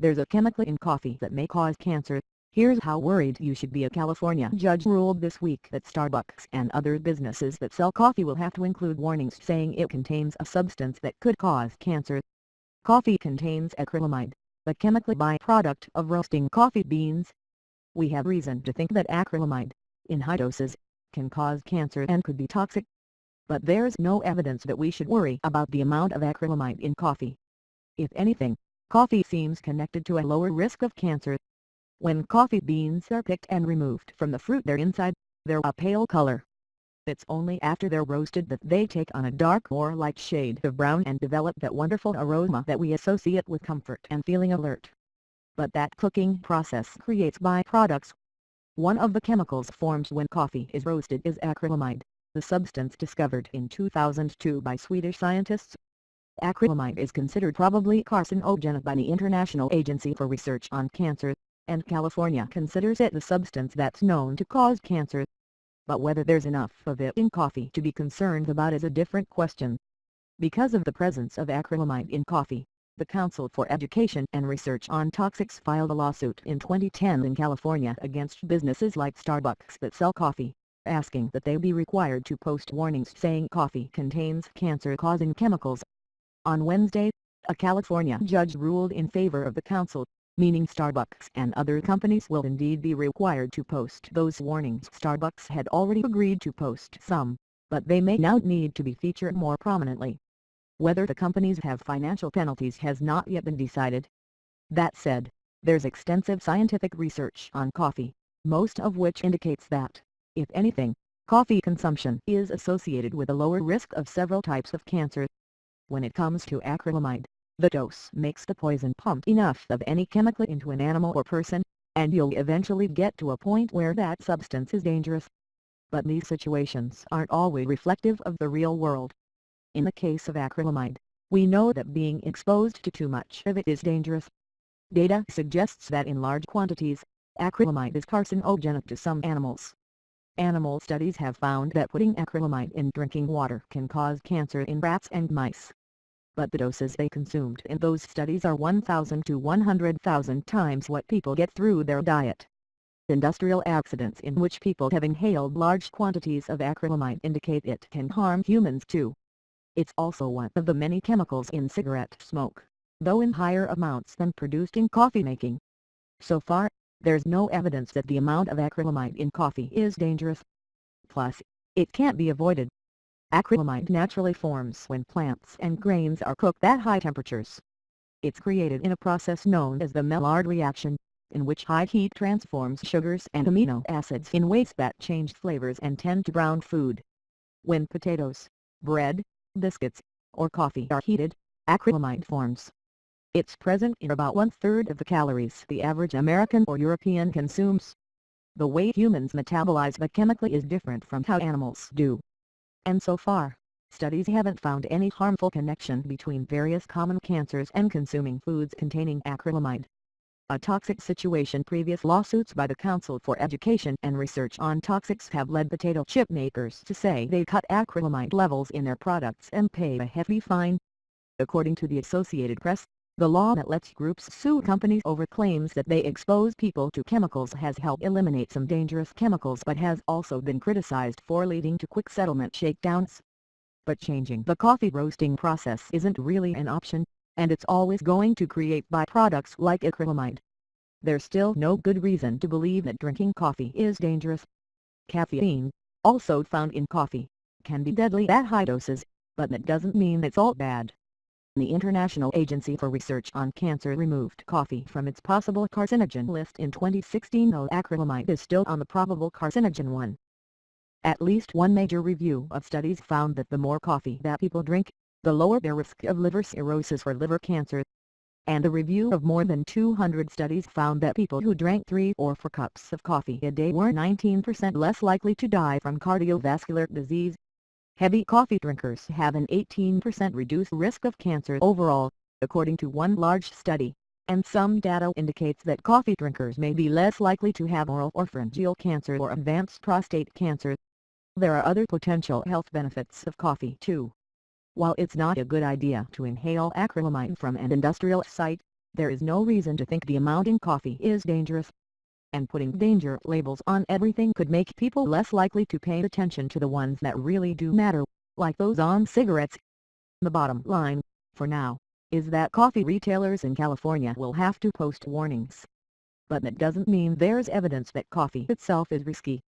There's a chemical in coffee that may cause cancer. Here's how worried you should be. A California judge ruled this week that Starbucks and other businesses that sell coffee will have to include warnings saying it contains a substance that could cause cancer. Coffee contains acrylamide, the chemical byproduct of roasting coffee beans. We have reason to think that acrylamide, in high doses, can cause cancer and could be toxic. But there's no evidence that we should worry about the amount of acrylamide in coffee. If anything, coffee seems connected to a lower risk of cancer. When coffee beans are picked and removed from the fruit they're inside, they're a pale color. It's only after they're roasted that they take on a dark or light shade of brown and develop that wonderful aroma that we associate with comfort and feeling alert. But that cooking process creates byproducts. One of the chemicals formed when coffee is roasted is acrylamide, the substance discovered in 2002 by Swedish scientists. Acrylamide is considered probably carcinogenic by the International Agency for Research on Cancer, and California considers it the substance that's known to cause cancer. But whether there's enough of it in coffee to be concerned about is a different question. Because of the presence of acrylamide in coffee, the Council for Education and Research on Toxics filed a lawsuit in 2010 in California against businesses like Starbucks that sell coffee, asking that they be required to post warnings saying coffee contains cancer-causing chemicals. On Wednesday, a California judge ruled in favor of the council, meaning Starbucks and other companies will indeed be required to post those warnings. Starbucks had already agreed to post some, but they may now need to be featured more prominently. Whether the companies have financial penalties has not yet been decided. That said, there's extensive scientific research on coffee, most of which indicates that, if anything, coffee consumption is associated with a lower risk of several types of cancer. When it comes to acrylamide, the dose makes the poison pump enough of any chemical into an animal or person, and you'll eventually get to a point where that substance is dangerous. But these situations aren't always reflective of the real world. In the case of acrylamide, we know that being exposed to too much of it is dangerous. Data suggests that in large quantities, acrylamide is carcinogenic to some animals. Animal studies have found that putting acrylamide in drinking water can cause cancer in rats and mice. But the doses they consumed in those studies are 1,000 to 100,000 times what people get through their diet. Industrial accidents in which people have inhaled large quantities of acrylamide indicate it can harm humans too. It's also one of the many chemicals in cigarette smoke, though in higher amounts than produced in coffee making. So far, there's no evidence that the amount of acrylamide in coffee is dangerous. Plus, it can't be avoided. Acrylamide naturally forms when plants and grains are cooked at high temperatures. It's created in a process known as the Maillard reaction, in which high heat transforms sugars and amino acids in ways that change flavors and tend to brown food. When potatoes, bread, biscuits, or coffee are heated, acrylamide forms. It's present in about 1/3 of the calories the average American or European consumes. The way humans metabolize the chemical is different from how animals do. And so far, studies haven't found any harmful connection between various common cancers and consuming foods containing acrylamide. A toxic situation. Previous lawsuits by the Council for Education and Research on Toxics have led potato chip makers to say they cut acrylamide levels in their products and pay a hefty fine. According to the Associated Press, the law that lets groups sue companies over claims that they expose people to chemicals has helped eliminate some dangerous chemicals but has also been criticized for leading to quick settlement shakedowns. But changing the coffee roasting process isn't really an option, and it's always going to create byproducts like acrylamide. There's still no good reason to believe that drinking coffee is dangerous. Caffeine, also found in coffee, can be deadly at high doses, but that doesn't mean it's all bad. The International Agency for Research on Cancer removed coffee from its possible carcinogen list in 2016, though acrylamide is still on the probable carcinogen one. At least one major review of studies found that the more coffee that people drink, the lower their risk of liver cirrhosis or liver cancer. And a review of more than 200 studies found that people who drank 3 or 4 cups of coffee a day were 19% less likely to die from cardiovascular disease. Heavy coffee drinkers have an 18% reduced risk of cancer overall, according to one large study, and some data indicates that coffee drinkers may be less likely to have oral or pharyngeal cancer or advanced prostate cancer. There are other potential health benefits of coffee too. While it's not a good idea to inhale acrylamide from an industrial site, there is no reason to think the amount in coffee is dangerous. And putting danger labels on everything could make people less likely to pay attention to the ones that really do matter, like those on cigarettes. The bottom line, for now, is that coffee retailers in California will have to post warnings. But that doesn't mean there's evidence that coffee itself is risky.